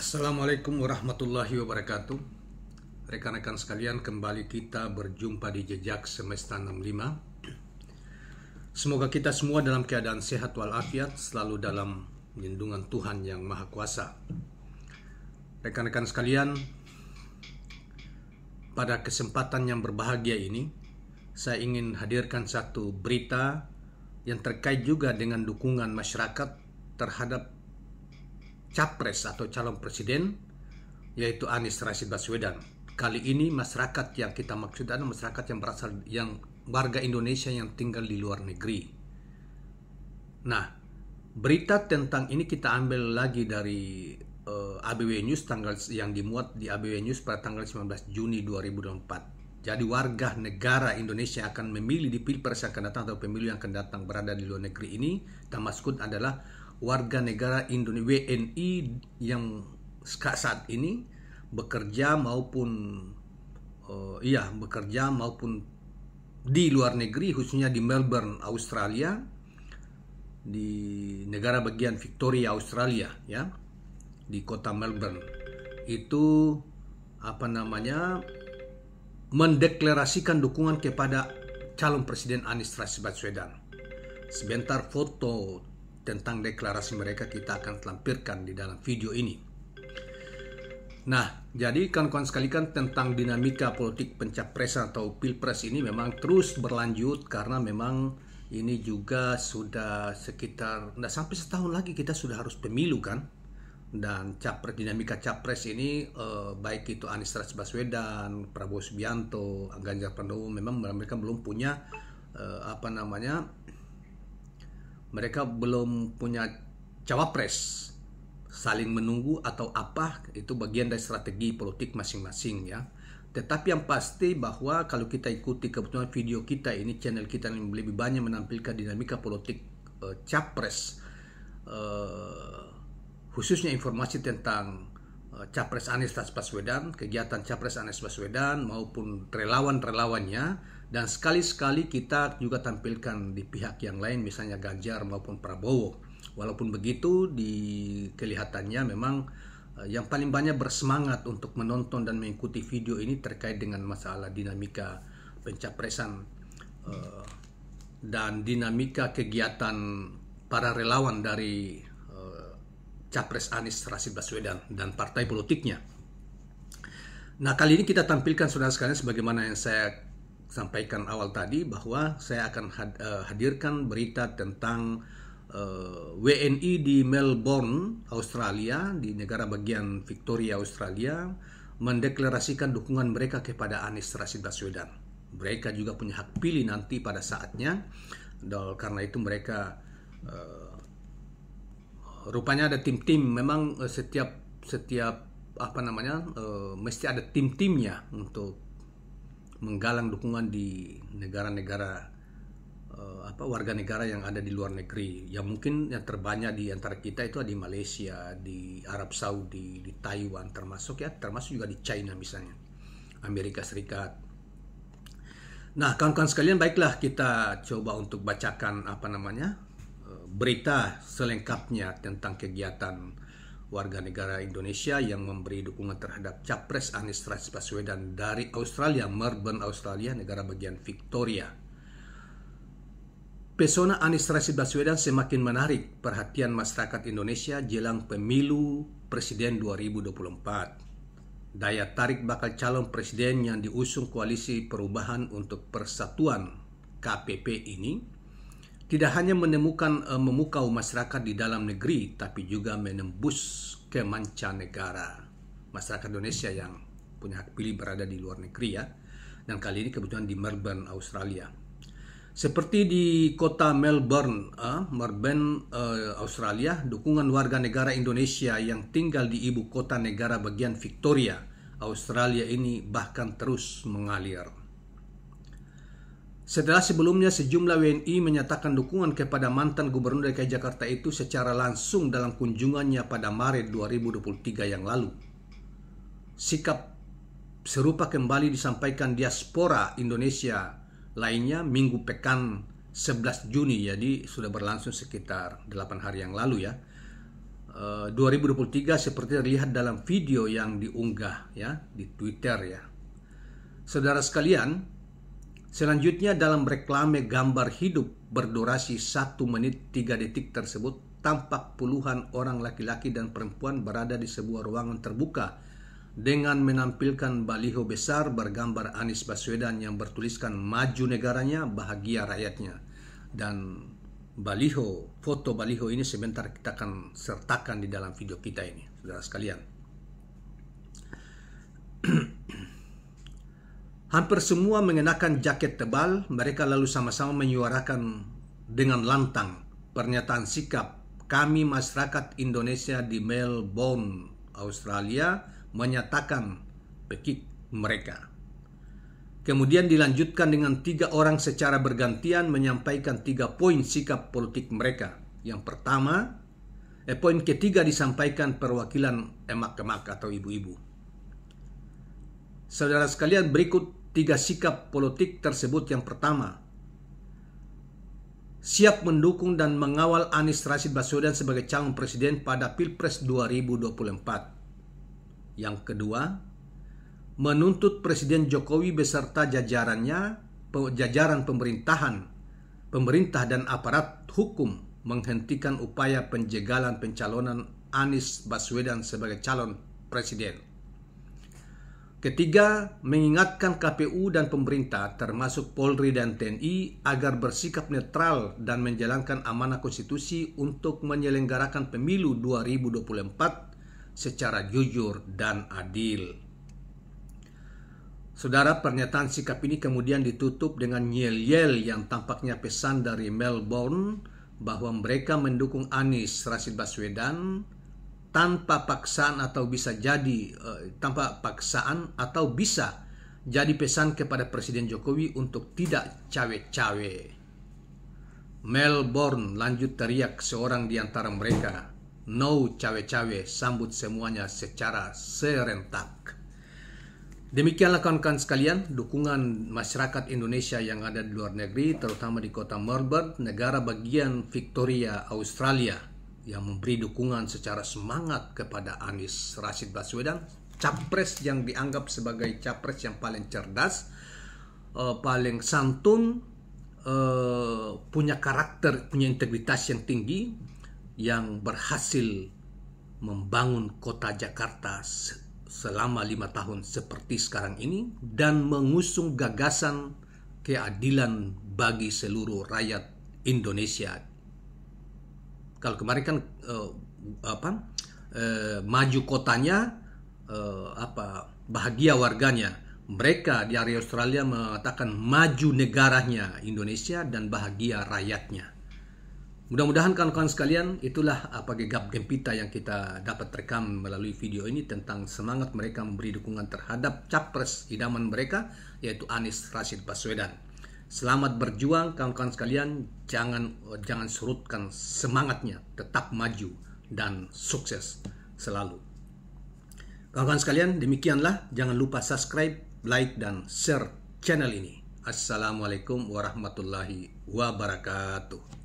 Assalamualaikum warahmatullahi wabarakatuh. Rekan-rekan sekalian, kembali kita berjumpa di Jejak Semesta 65. Semoga kita semua dalam keadaan sehat walafiat, selalu dalam lindungan Tuhan yang Maha Kuasa. Rekan-rekan sekalian, pada kesempatan yang berbahagia ini, saya ingin hadirkan satu berita yang terkait juga dengan dukungan masyarakat terhadap Capres atau calon presiden, yaitu Anies Rashid Baswedan. Kali ini masyarakat yang kita maksud adalah masyarakat yang warga Indonesia yang tinggal di luar negeri. Nah, berita tentang ini kita ambil lagi dari ABW News yang dimuat di ABW News pada tanggal 19 Juni 2024. Jadi warga negara Indonesia akan memilih di Pilpres yang akan datang atau pemilu yang akan datang berada di luar negeri ini, maksud adalah warga negara Indonesia WNI yang saat ini bekerja maupun di luar negeri, khususnya di Melbourne, Australia, di negara bagian Victoria, Australia, ya, di kota Melbourne. Itu mendeklarasikan dukungan kepada calon presiden Anies Rashid Baswedan. Sebentar foto tentang deklarasi mereka kita akan lampirkan di dalam video ini. Nah, jadi kawan-kawan sekalian, tentang dinamika politik pencapresan atau pilpres ini memang terus berlanjut, karena memang ini juga sudah sekitar tidak sampai setahun lagi kita sudah harus pemilu kan. Dan dinamika capres ini baik itu Anies Rashid Baswedan, Prabowo Subianto, Ganjar Pranowo, memang mereka belum punya mereka belum punya cawapres, saling menunggu atau apa, itu bagian dari strategi politik masing-masing, ya. Tetapi yang pasti bahwa kalau kita ikuti kebetulan video kita ini, channel kita yang lebih banyak menampilkan dinamika politik capres, khususnya informasi tentang Capres Anies Rashid Baswedan, kegiatan Capres Anies Baswedan maupun relawan-relawannya, dan sekali-sekali kita juga tampilkan di pihak yang lain, misalnya Ganjar maupun Prabowo. Walaupun begitu, kelihatannya memang yang paling banyak bersemangat untuk menonton dan mengikuti video ini terkait dengan masalah dinamika pencapresan dan dinamika kegiatan para relawan dari Capres Anies Rashid Baswedan dan partai politiknya. Nah, kali ini kita tampilkan saudara sekalian, sebagaimana yang saya sampaikan awal tadi, bahwa saya akan hadirkan berita tentang WNI di Melbourne, Australia, di negara bagian Victoria, Australia, mendeklarasikan dukungan mereka kepada Anies Rashid Baswedan. Mereka juga punya hak pilih nanti pada saatnya, dan karena itu mereka rupanya ada tim-tim. Memang setiap mesti ada tim-timnya untuk menggalang dukungan di negara-negara warga negara yang ada di luar negeri. Yang mungkin yang terbanyak di antara kita itu ada di Malaysia, di Arab Saudi, di Taiwan, termasuk juga di China misalnya, Amerika Serikat. Nah, kawan-kawan sekalian, baiklah kita coba untuk bacakan berita selengkapnya tentang kegiatan warga negara Indonesia yang memberi dukungan terhadap Capres Anies Rashid Baswedan dari Australia, Melbourne, Australia, negara bagian Victoria. Pesona Anies Rashid Baswedan semakin menarik perhatian masyarakat Indonesia jelang pemilu presiden 2024. Daya tarik bakal calon presiden yang diusung Koalisi Perubahan untuk Persatuan KPP ini tidak hanya memukau masyarakat di dalam negeri, tapi juga menembus ke mancanegara. Masyarakat Indonesia yang punya hak pilih berada di luar negeri, ya. Dan kali ini kebetulan di Melbourne, Australia. Seperti di kota Melbourne, Australia, dukungan warga negara Indonesia yang tinggal di ibu kota negara bagian Victoria, Australia ini bahkan terus mengalir. Setelah sebelumnya sejumlah WNI menyatakan dukungan kepada mantan Gubernur DKI Jakarta itu secara langsung dalam kunjungannya pada Maret 2023 yang lalu. Sikap serupa kembali disampaikan diaspora Indonesia lainnya minggu pekan 11 Juni, jadi sudah berlangsung sekitar 8 hari yang lalu, ya. 2023 seperti terlihat dalam video yang diunggah ya di Twitter ya. Saudara sekalian, selanjutnya dalam reklame gambar hidup berdurasi 1 menit 3 detik tersebut, tampak puluhan orang laki-laki dan perempuan berada di sebuah ruangan terbuka dengan menampilkan baliho besar bergambar Anies Baswedan yang bertuliskan "Maju negaranya, bahagia rakyatnya". Dan foto baliho ini sebentar kita akan sertakan di dalam video kita ini, saudara sekalian. Hampir semua mengenakan jaket tebal. Mereka lalu sama-sama menyuarakan dengan lantang pernyataan sikap kami masyarakat Indonesia di Melbourne, Australia, menyatakan pekik mereka. Kemudian dilanjutkan dengan 3 orang secara bergantian menyampaikan 3 poin sikap politik mereka. Yang pertama, poin ketiga disampaikan perwakilan emak-emak atau ibu-ibu. Saudara sekalian, berikut 3 sikap politik tersebut. Yang pertama, siap mendukung dan mengawal Anies Rashid Baswedan sebagai calon presiden pada Pilpres 2024. Yang kedua, menuntut Presiden Jokowi beserta jajaran pemerintah dan aparat hukum menghentikan upaya penjagalan pencalonan Anies Baswedan sebagai calon presiden. Ketiga, mengingatkan KPU dan pemerintah termasuk Polri dan TNI agar bersikap netral dan menjalankan amanah konstitusi untuk menyelenggarakan pemilu 2024 secara jujur dan adil. Saudara, pernyataan sikap ini kemudian ditutup dengan yel-yel yang tampaknya pesan dari Melbourne bahwa mereka mendukung Anies Rashid Baswedan tanpa paksaan atau bisa jadi pesan kepada Presiden Jokowi untuk tidak cawe-cawe. Melbourne, lanjut teriak seorang di antara mereka. No cawe-cawe, sambut semuanya secara serentak. Demikianlah kawan-kawan sekalian, dukungan masyarakat Indonesia yang ada di luar negeri, terutama di kota Melbourne, negara bagian Victoria, Australia, yang memberi dukungan secara semangat kepada Anies Rashid Baswedan, capres yang dianggap sebagai capres yang paling cerdas, paling santun, punya karakter, punya integritas yang tinggi, yang berhasil membangun kota Jakarta selama 5 tahun seperti sekarang ini dan mengusung gagasan keadilan bagi seluruh rakyat Indonesia. Kalau kemarin kan maju kotanya, bahagia warganya. Mereka di area Australia mengatakan maju negaranya Indonesia dan bahagia rakyatnya. Mudah-mudahan kawan-kawan sekalian, itulah gegap gempita yang kita dapat rekam melalui video ini tentang semangat mereka memberi dukungan terhadap capres idaman mereka, yaitu Anies Rashid Baswedan. Selamat berjuang kawan-kawan sekalian, jangan surutkan semangatnya, tetap maju dan sukses selalu. Kawan-kawan sekalian, demikianlah, jangan lupa subscribe, like, dan share channel ini. Assalamualaikum warahmatullahi wabarakatuh.